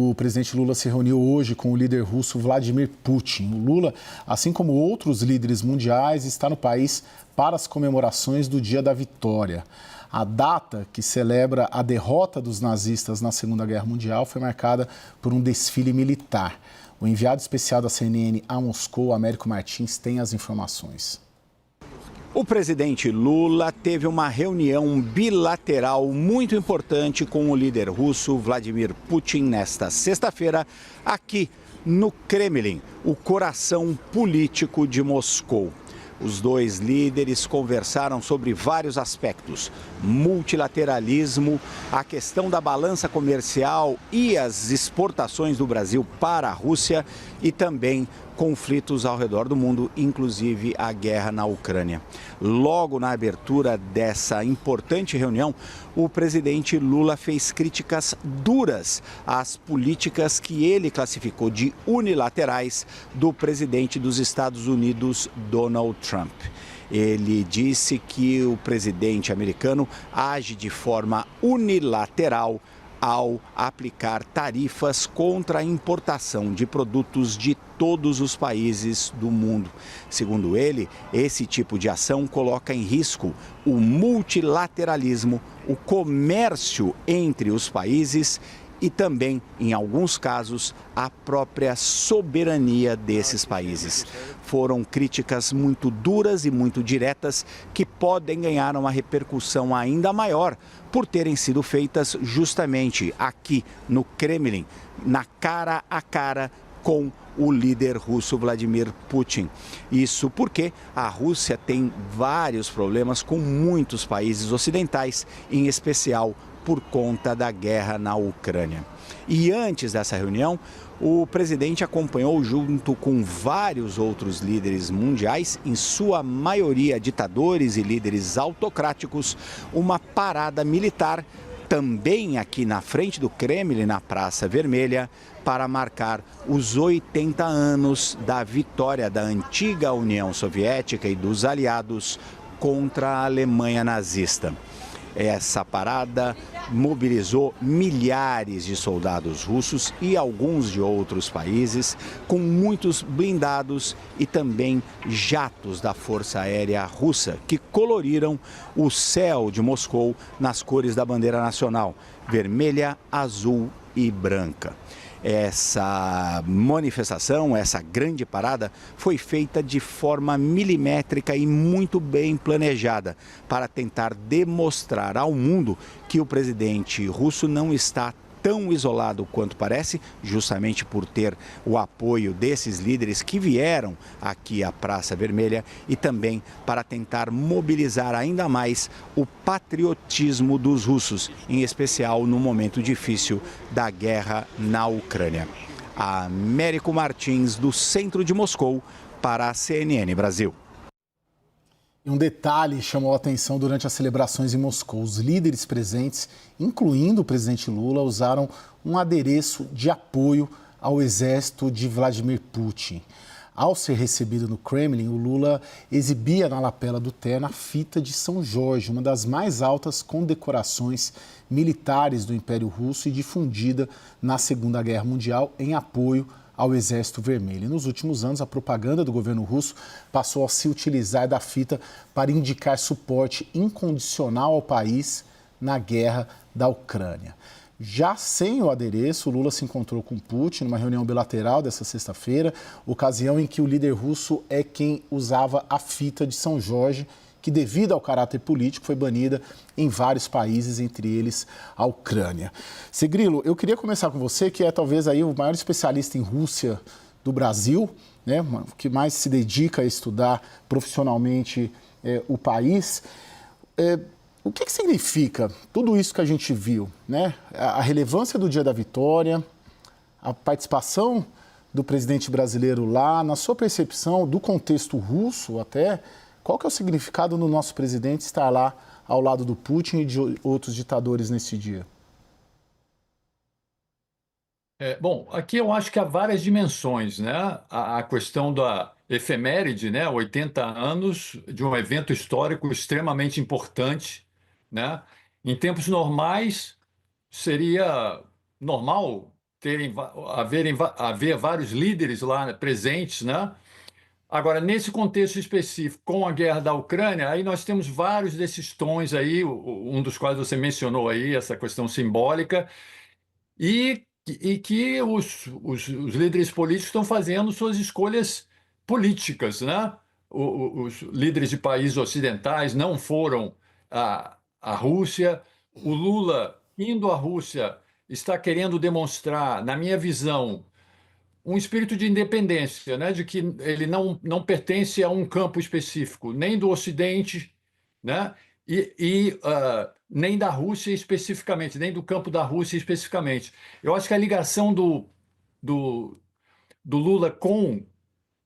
O presidente Lula se reuniu hoje com o líder russo Vladimir Putin. O Lula, assim como outros líderes mundiais, está no país para as comemorações do Dia da Vitória. A data que celebra a derrota dos nazistas na Segunda Guerra Mundial foi marcada por um desfile militar. O enviado especial da CNN a Moscou, Américo Martins, tem as informações. O presidente Lula teve uma reunião bilateral muito importante com o líder russo Vladimir Putin nesta sexta-feira, aqui no Kremlin, o coração político de Moscou. Os dois líderes conversaram sobre vários aspectos: multilateralismo, a questão da balança comercial e as exportações do Brasil para a Rússia e também conflitos ao redor do mundo, inclusive a guerra na Ucrânia. Logo na abertura dessa importante reunião, o presidente Lula fez críticas duras às políticas que ele classificou de unilaterais do presidente dos Estados Unidos, Donald Trump. Ele disse que o presidente americano age de forma unilateral ao aplicar tarifas contra a importação de produtos de todos os países do mundo. Segundo ele, esse tipo de ação coloca em risco o multilateralismo, o comércio entre os países e também, em alguns casos, a própria soberania desses países. Foram críticas muito duras e muito diretas que podem ganhar uma repercussão ainda maior por terem sido feitas justamente aqui no Kremlin, na cara a cara com o líder russo Vladimir Putin. Isso porque a Rússia tem vários problemas com muitos países ocidentais, em especial por conta da guerra na Ucrânia. E antes dessa reunião, o presidente acompanhou, junto com vários outros líderes mundiais, em sua maioria ditadores e líderes autocráticos, uma parada militar também aqui na frente do Kremlin, na Praça Vermelha, para marcar os 80 anos da vitória da antiga União Soviética e dos aliados contra a Alemanha nazista. Essa parada mobilizou milhares de soldados russos e alguns de outros países, com muitos blindados e também jatos da Força Aérea Russa, que coloriram o céu de Moscou nas cores da bandeira nacional, vermelha, azul e branca. Essa manifestação, essa grande parada, foi feita de forma milimétrica e muito bem planejada para tentar demonstrar ao mundo que o presidente russo não está tão isolado quanto parece, justamente por ter o apoio desses líderes que vieram aqui à Praça Vermelha e também para tentar mobilizar ainda mais o patriotismo dos russos, em especial no momento difícil da guerra na Ucrânia. Américo Martins, do centro de Moscou, para a CNN Brasil. Um detalhe chamou a atenção durante as celebrações em Moscou. Os líderes presentes, incluindo o presidente Lula, usaram um adereço de apoio ao exército de Vladimir Putin. Ao ser recebido no Kremlin, o Lula exibia na lapela do terno a fita de São Jorge, uma das mais altas condecorações militares do Império Russo e difundida na Segunda Guerra Mundial em apoio ao Exército Vermelho. E nos últimos anos, a propaganda do governo russo passou a se utilizar da fita para indicar suporte incondicional ao país na guerra da Ucrânia. Já sem o adereço, o Lula se encontrou com Putin numa reunião bilateral dessa sexta-feira, ocasião em que o líder russo é quem usava a fita de São Jorge, que devido ao caráter político foi banida em vários países, entre eles a Ucrânia. Segrilo, eu queria começar com você, que é talvez aí o maior especialista em Rússia do Brasil, né, que mais se dedica a estudar profissionalmente o país. O que significa tudo isso que a gente viu, né? A relevância do Dia da Vitória, a participação do presidente brasileiro lá, na sua percepção do contexto russo até, qual que é o significado do nosso presidente estar lá ao lado do Putin e de outros ditadores nesse dia? Bom, aqui eu acho que há várias dimensões, né? A questão da efeméride, né? 80 anos de um evento histórico extremamente importante, né? Em tempos normais, seria normal haver vários líderes lá presentes, né? Agora, nesse contexto específico, com a guerra da Ucrânia, aí nós temos vários desses tons aí, um dos quais você mencionou aí, essa questão simbólica, e que os líderes políticos estão fazendo suas escolhas políticas, né? Os líderes de países ocidentais não foram à Rússia. O Lula, indo à Rússia, está querendo demonstrar, na minha visão, um espírito de independência, né? De que ele não pertence a um campo específico, nem do Ocidente, né? Nem da Rússia especificamente, nem do campo da Rússia especificamente. Eu acho que a ligação do, do Lula com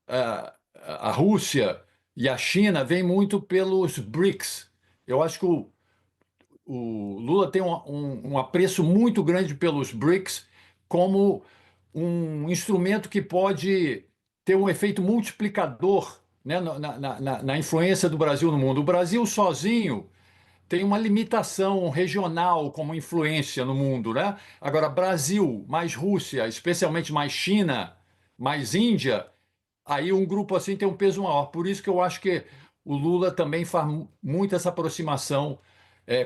a Rússia e a China vem muito pelos BRICS. Eu acho que o Lula tem um apreço muito grande pelos BRICS como um instrumento que pode ter um efeito multiplicador, né, na influência do Brasil no mundo. O Brasil sozinho tem uma limitação regional como influência no mundo, né? Agora, Brasil mais Rússia, especialmente mais China, mais Índia, aí um grupo assim tem um peso maior. Por isso que eu acho que o Lula também faz muito essa aproximação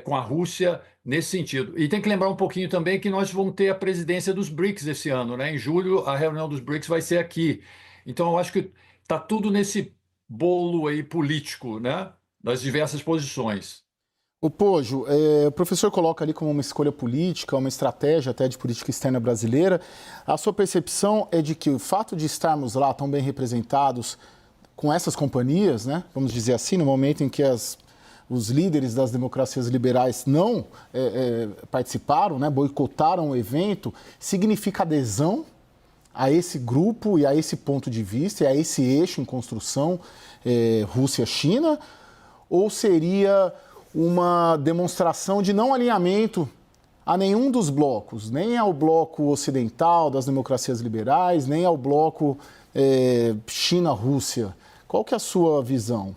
com a Rússia nesse sentido. E tem que lembrar um pouquinho também que nós vamos ter a presidência dos BRICS esse ano, né? Em julho, a reunião dos BRICS vai ser aqui. Então, eu acho que está tudo nesse bolo aí político, né? Das diversas posições. O Pojo, o professor coloca ali como uma escolha política, uma estratégia até de política externa brasileira. A sua percepção é de que o fato de estarmos lá tão bem representados com essas companhias, né, vamos dizer assim, no momento em que os líderes das democracias liberais não participaram, né, boicotaram o evento, significa adesão a esse grupo e a esse ponto de vista, e a esse eixo em construção Rússia-China? Ou seria uma demonstração de não alinhamento a nenhum dos blocos, nem ao bloco ocidental das democracias liberais, nem ao bloco China-Rússia? Qual que é a sua visão?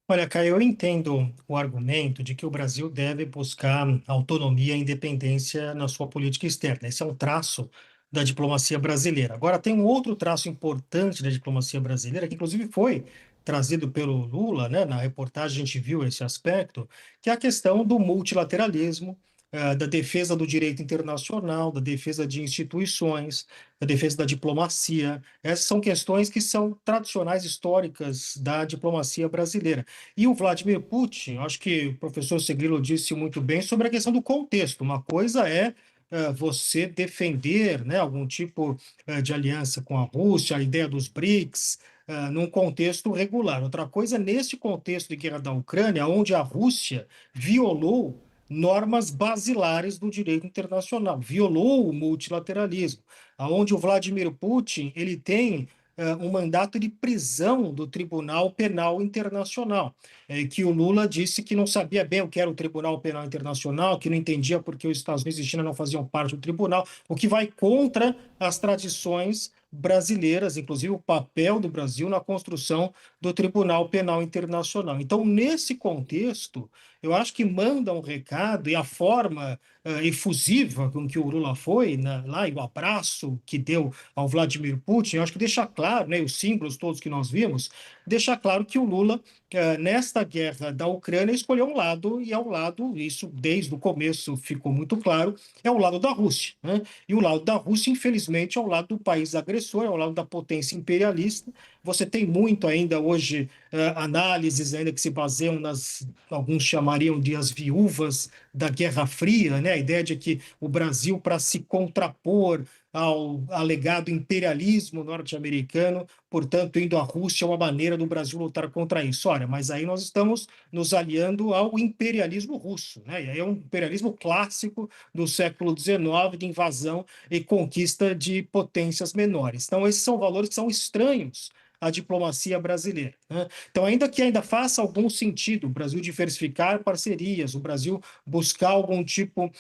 Olha, Caio, eu entendo o argumento de que o Brasil deve buscar autonomia e independência na sua política externa. Esse é um traço da diplomacia brasileira. Agora, tem um outro traço importante da diplomacia brasileira, que inclusive foi trazido pelo Lula, né? Na reportagem a gente viu esse aspecto, que é a questão do multilateralismo, da defesa do direito internacional, da defesa de instituições, da defesa da diplomacia. Essas são questões que são tradicionais, históricas da diplomacia brasileira. E o Vladimir Putin, acho que o professor Segrilo disse muito bem sobre a questão do contexto. Uma coisa é você defender, né, algum tipo de aliança com a Rússia, a ideia dos BRICS, num contexto regular. Outra coisa, nesse contexto de guerra da Ucrânia, onde a Rússia violou normas basilares do direito internacional, violou o multilateralismo, aonde o Vladimir Putin ele tem um mandato de prisão do Tribunal Penal Internacional, que o Lula disse que não sabia bem o que era o Tribunal Penal Internacional, que não entendia porque os Estados Unidos e China não faziam parte do tribunal, o que vai contra as tradições brasileiras, inclusive o papel do Brasil na construção do Tribunal Penal Internacional. Então, nesse contexto, eu acho que manda um recado, e a forma efusiva com que o Lula foi, né, lá, e o abraço que deu ao Vladimir Putin, eu acho que deixa claro, né, os símbolos todos que nós vimos, deixa claro que o Lula, nesta guerra da Ucrânia, escolheu um lado, e é um lado, isso desde o começo ficou muito claro, é o lado da Rússia, né? E o lado da Rússia, infelizmente, é o lado do país agressor, é o lado da potência imperialista. Você tem muito ainda hoje análises ainda que se baseiam alguns chamariam de as viúvas da Guerra Fria, né? A ideia de que o Brasil, para se contrapor ao alegado imperialismo norte-americano, portanto, indo à Rússia, é uma maneira do Brasil lutar contra isso. Olha, mas aí nós estamos nos aliando ao imperialismo russo, né? E aí é um imperialismo clássico do século XIX, de invasão e conquista de potências menores. Então, esses são valores que são estranhos a diplomacia brasileira, né? Então, ainda que faça algum sentido o Brasil diversificar parcerias, o Brasil buscar algum tipo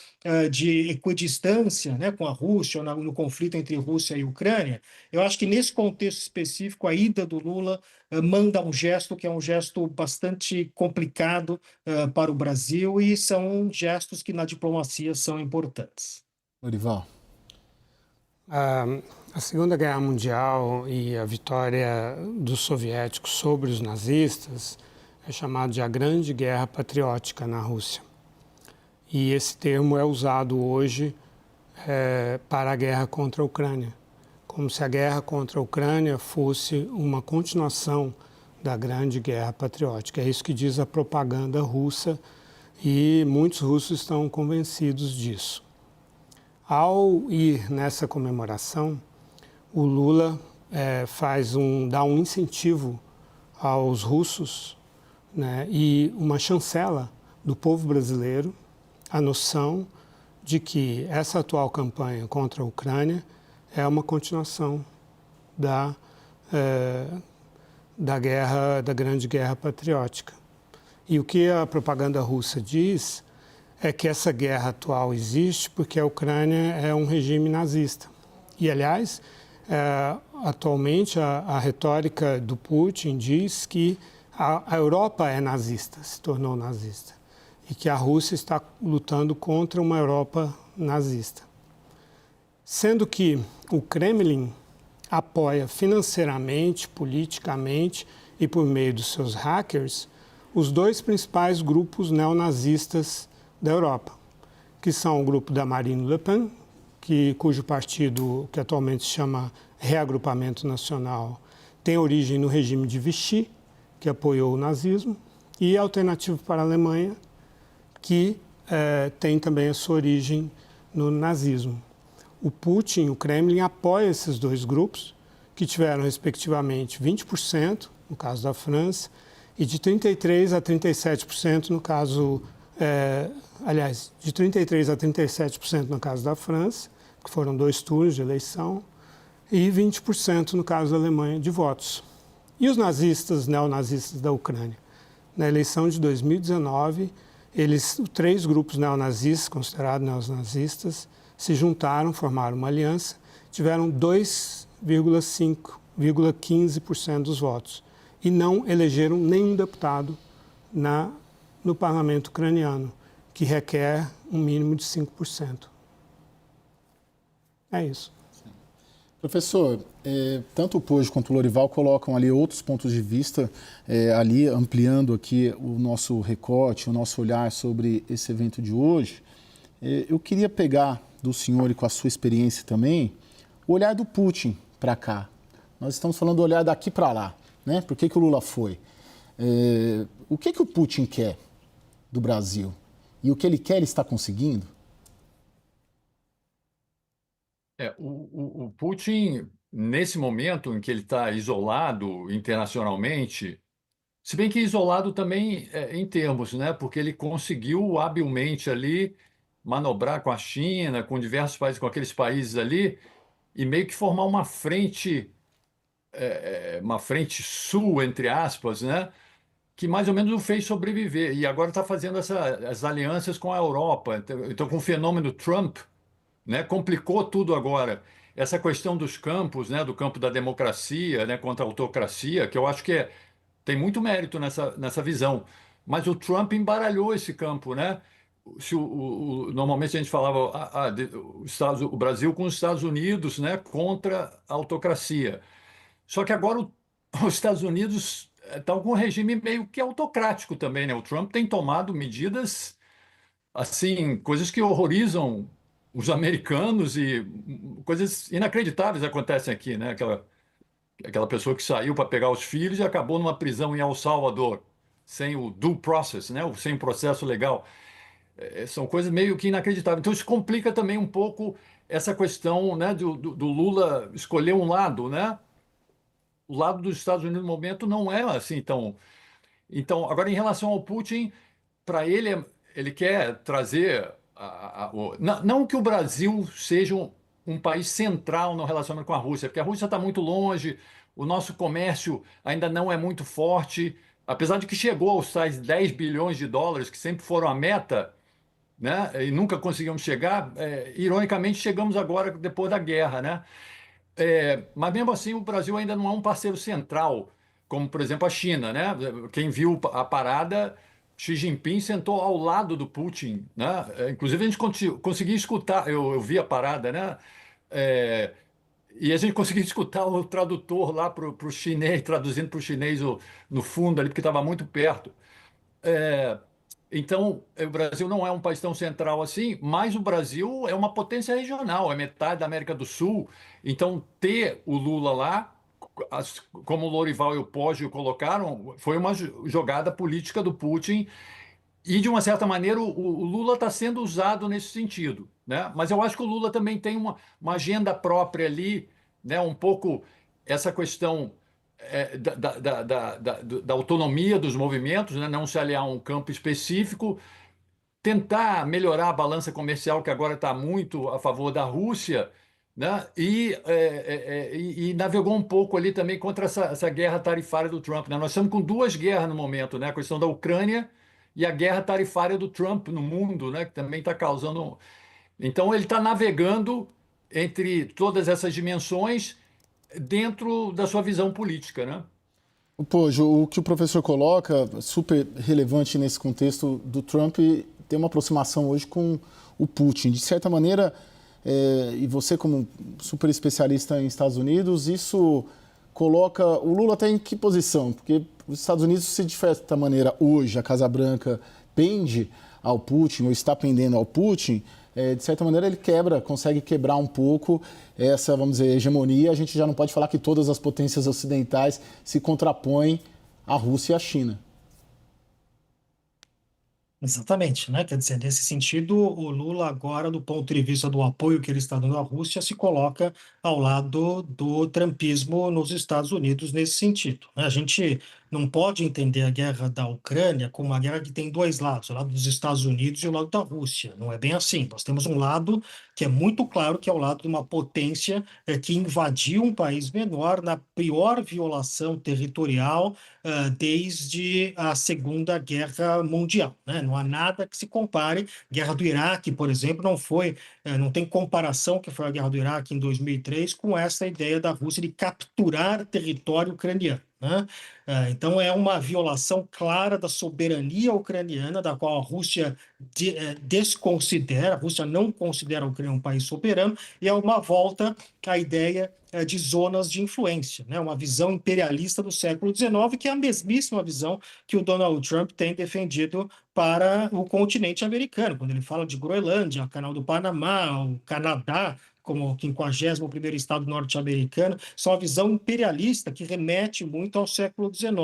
de equidistância, né, com a Rússia, ou no conflito entre Rússia e Ucrânia, eu acho que nesse contexto específico, a ida do Lula manda um gesto que é um gesto bastante complicado para o Brasil, e são gestos que na diplomacia são importantes. Lorival. A Segunda Guerra Mundial e a vitória dos soviéticos sobre os nazistas é chamado de a Grande Guerra Patriótica na Rússia. E esse termo é usado hoje para a guerra contra a Ucrânia, como se a guerra contra a Ucrânia fosse uma continuação da Grande Guerra Patriótica. É isso que diz a propaganda russa, e muitos russos estão convencidos disso. Ao ir nessa comemoração, o Lula dá um incentivo aos russos, né, e uma chancela do povo brasileiro, a noção de que essa atual campanha contra a Ucrânia é uma continuação da Grande Guerra Patriótica. E o que a propaganda russa diz é que essa guerra atual existe porque a Ucrânia é um regime nazista. E, aliás, atualmente a retórica do Putin diz que a Europa é nazista, se tornou nazista, e que a Rússia está lutando contra uma Europa nazista. Sendo que o Kremlin apoia financeiramente, politicamente e por meio dos seus hackers os dois principais grupos neonazistas da Europa, que são o grupo da Marine Le Pen, cujo partido, que atualmente se chama Reagrupamento Nacional, tem origem no regime de Vichy, que apoiou o nazismo, e a Alternativa para a Alemanha, que tem também a sua origem no nazismo. O Putin, o Kremlin, apoia esses dois grupos, que tiveram, respectivamente, 20%, no caso da França, e de 33% a 37% no caso... de 33% a 37% no caso da França, que foram 2 turnos de eleição, e 20% no caso da Alemanha de votos. E os neonazistas da Ucrânia? Na eleição de 2019, 3 grupos neonazistas, considerados neonazistas, se juntaram, formaram uma aliança, tiveram 2,15% dos votos e não elegeram nenhum deputado no parlamento ucraniano, que requer um mínimo de 5%. É isso. Professor, tanto o Poj quanto o Lorival colocam ali outros pontos de vista, ali ampliando aqui o nosso recorte, o nosso olhar sobre esse evento de hoje. Eu queria pegar do senhor e com a sua experiência também, o olhar do Putin para cá. Nós estamos falando do olhar daqui para lá, né? Por que o Lula foi? O que o Putin quer do Brasil? E o que ele quer, ele está conseguindo? O Putin, nesse momento em que ele está isolado internacionalmente, se bem que isolado também em termos, né? Porque ele conseguiu habilmente ali manobrar com a China, com diversos países, com aqueles países ali, e meio que formar uma frente sul, entre aspas, né? Que mais ou menos o fez sobreviver. E agora está fazendo as alianças com a Europa. Então, com o fenômeno Trump, né, complicou tudo agora. Essa questão dos campos, né, do campo da democracia, né, contra a autocracia, que eu acho que tem muito mérito nessa visão. Mas o Trump embaralhou esse campo, né? Normalmente a gente falava o Brasil com os Estados Unidos, né, contra a autocracia. Só que agora os Estados Unidos estão com um regime meio que autocrático também, né? O Trump tem tomado medidas, assim, coisas que horrorizam os americanos, e coisas inacreditáveis acontecem aqui, né? Aquela pessoa que saiu para pegar os filhos e acabou numa prisão em El Salvador, sem o due process, né? Sem o processo legal. São coisas meio que inacreditáveis. Então isso complica também um pouco essa questão, né, do Lula escolher um lado, né? O lado dos Estados Unidos no momento não é assim tão... Então, agora em relação ao Putin, para ele quer trazer... Não que o Brasil seja um país central no relacionamento com a Rússia, porque a Rússia está muito longe, o nosso comércio ainda não é muito forte, apesar de que chegou aos tais 10 bilhões de dólares, que sempre foram a meta, né? E nunca conseguimos chegar. Ironicamente, chegamos agora depois da guerra, né? Mas mesmo assim, o Brasil ainda não é um parceiro central, como por exemplo a China, né? Quem viu a parada, Xi Jinping sentou ao lado do Putin, né? Inclusive a gente conseguia escutar, eu vi a parada, né? É, e a gente conseguia escutar o tradutor lá para o chinês, traduzindo para o chinês no fundo ali, porque estava muito perto. É, então, o Brasil não é um país tão central assim, mas o Brasil é uma potência regional, é metade da América do Sul. Então, ter o Lula lá, como o Lorival e o Poggio colocaram, foi uma jogada política do Putin. E, de uma certa maneira, o Lula está sendo usado nesse sentido, né? Mas eu acho que o Lula também tem uma agenda própria ali, né? Um pouco essa questão da autonomia dos movimentos, né? Não se aliar a um campo específico, tentar melhorar a balança comercial, que agora está muito a favor da Rússia, né? E navegou um pouco ali também contra essa guerra tarifária do Trump, né? Nós estamos com duas guerras no momento, né? A questão da Ucrânia e a guerra tarifária do Trump no mundo, né? Que também está causando. Então, ele está navegando entre todas essas dimensões dentro da sua visão política, né? Pô, o que o professor coloca, super relevante nesse contexto do Trump, tem uma aproximação hoje com o Putin. De certa maneira, e você como super especialista em Estados Unidos, isso coloca o Lula até em que posição? Porque os Estados Unidos, se de certa maneira hoje a Casa Branca pende ao Putin, ou está pendendo ao Putin, de certa maneira ele consegue quebrar um pouco essa, vamos dizer, hegemonia. A gente já não pode falar que todas as potências ocidentais se contrapõem à Rússia e à China. Exatamente, né? Quer dizer, nesse sentido, o Lula agora, do ponto de vista do apoio que ele está dando à Rússia, se coloca ao lado do trumpismo nos Estados Unidos nesse sentido, né? A gente não pode entender a guerra da Ucrânia como uma guerra que tem dois lados, o lado dos Estados Unidos e o lado da Rússia. Não é bem assim. Nós temos um lado que é muito claro que é o lado de uma potência que invadiu um país menor na pior violação territorial desde a Segunda Guerra Mundial, né? Não há nada que se compare. Guerra do Iraque, por exemplo, não tem comparação que foi a Guerra do Iraque em 2003 com essa ideia da Rússia de capturar território ucraniano, né? Então, é uma violação clara da soberania ucraniana, da qual a Rússia desconsidera, a Rússia não considera a Ucrânia um país soberano, e é uma volta à ideia de zonas de influência, né? Uma visão imperialista do século XIX, que é a mesmíssima visão que o Donald Trump tem defendido para o continente americano, quando ele fala de Groenlândia, Canal do Panamá, o Canadá, como o 51º estado norte-americano, são uma visão imperialista que remete muito ao século XIX.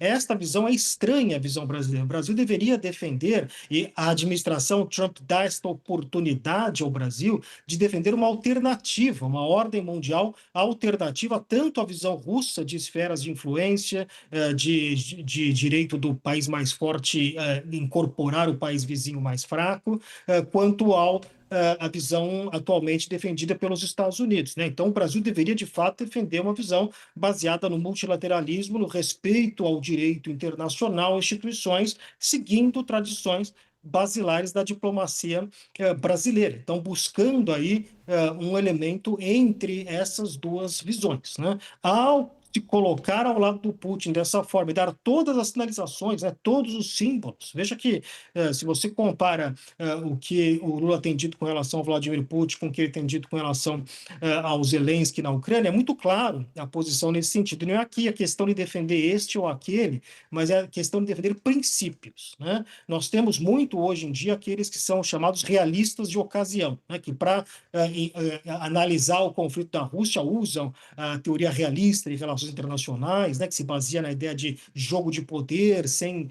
Esta visão é estranha à visão brasileira. O Brasil deveria defender, e a administração Trump dá esta oportunidade ao Brasil de defender uma alternativa, uma ordem mundial alternativa tanto à visão russa de esferas de influência, de direito do país mais forte incorporar o país vizinho mais fraco, quanto a visão atualmente defendida pelos Estados Unidos, né? Então, o Brasil deveria, de fato, defender uma visão baseada no multilateralismo, no respeito ao direito internacional, instituições, seguindo tradições basilares da diplomacia brasileira. Então, buscando aí um elemento entre essas duas visões, né? Ao se colocar ao lado do Putin dessa forma e dar todas as sinalizações, né, todos os símbolos. Veja que, se você compara o que o Lula tem dito com relação ao Vladimir Putin, com o que ele tem dito com relação ao Zelensky na Ucrânia, é muito claro a posição nesse sentido. Não é aqui a questão de defender este ou aquele, mas é a questão de defender princípios, né? Nós temos muito hoje em dia aqueles que são chamados realistas de ocasião, né, que para analisar o conflito da Rússia usam a teoria realista de relações internacionais, né, que se baseia na ideia de jogo de poder, sem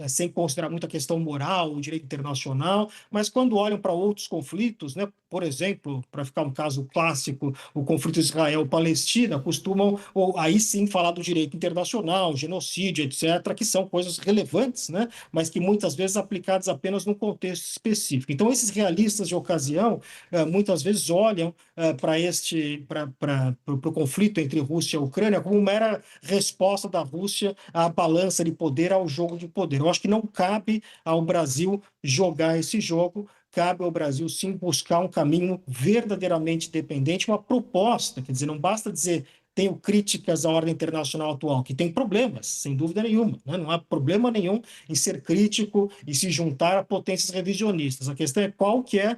sem considerar muito a questão moral, o direito internacional, mas quando olham para outros conflitos, né, por exemplo, para ficar um caso clássico, o conflito Israel-Palestina, costumam, ou aí sim, falar do direito internacional, genocídio, etc., que são coisas relevantes, né, mas que muitas vezes aplicadas apenas num contexto específico. Então, esses realistas de ocasião, muitas vezes olham para o conflito entre Rússia e Ucrânia como mera resposta da Rússia à balança de poder, ao jogo de poder. Eu acho que não cabe ao Brasil jogar esse jogo, cabe ao Brasil, sim, buscar um caminho verdadeiramente independente, uma proposta, quer dizer, não basta dizer tenho críticas à ordem internacional atual, que tem problemas, sem dúvida nenhuma, né? Não há problema nenhum em ser crítico e se juntar a potências revisionistas. A questão é qual que é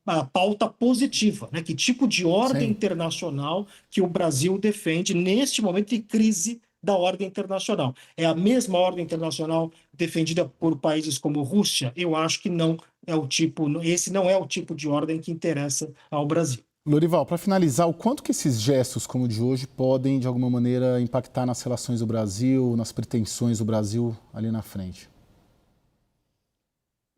a pauta positiva, né? Que tipo de ordem internacional que o Brasil defende neste momento de crise da ordem internacional. É a mesma ordem internacional defendida por países como Rússia? Eu acho que não é o tipo, esse não é o tipo de ordem que interessa ao Brasil. Lorival, para finalizar, o quanto que esses gestos como o de hoje podem, de alguma maneira, impactar nas relações do Brasil, nas pretensões do Brasil ali na frente?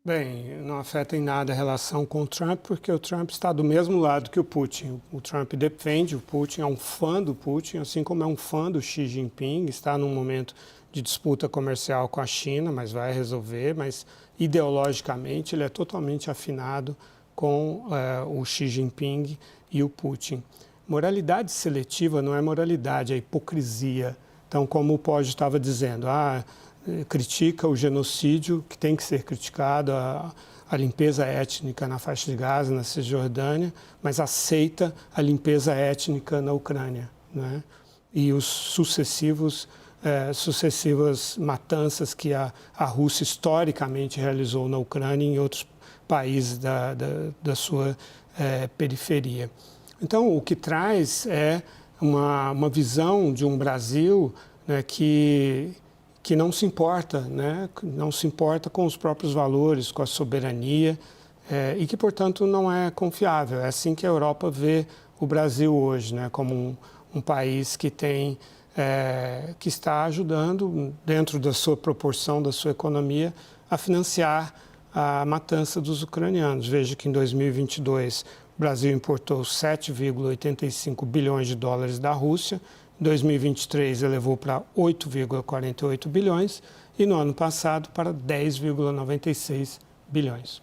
Bem, não afeta em nada a relação com o Trump, porque o Trump está do mesmo lado que o Putin. O Trump defende o Putin, é um fã do Putin, assim como é um fã do Xi Jinping, está num momento de disputa comercial com a China, mas vai resolver, mas ideologicamente ele é totalmente afinado com o Xi Jinping e o Putin. Moralidade seletiva não é moralidade, é hipocrisia. Então, como o Poggi estava dizendo, critica o genocídio, que tem que ser criticado, a limpeza étnica na faixa de Gaza, na Cisjordânia, mas aceita a limpeza étnica na Ucrânia, né? E os sucessivas matanças que a Rússia historicamente realizou na Ucrânia e em outros países da sua periferia. Então, o que traz é uma visão de um Brasil, né, que não se importa, né, não se importa com os próprios valores, com a soberania, e que, portanto, não é confiável. É assim que a Europa vê o Brasil hoje, né, como um país que que está ajudando, dentro da sua proporção, da sua economia, a financiar a matança dos ucranianos. Veja que em 2022 o Brasil importou 7,85 bilhões de dólares da Rússia, em 2023 elevou para 8,48 bilhões e no ano passado para 10,96 bilhões.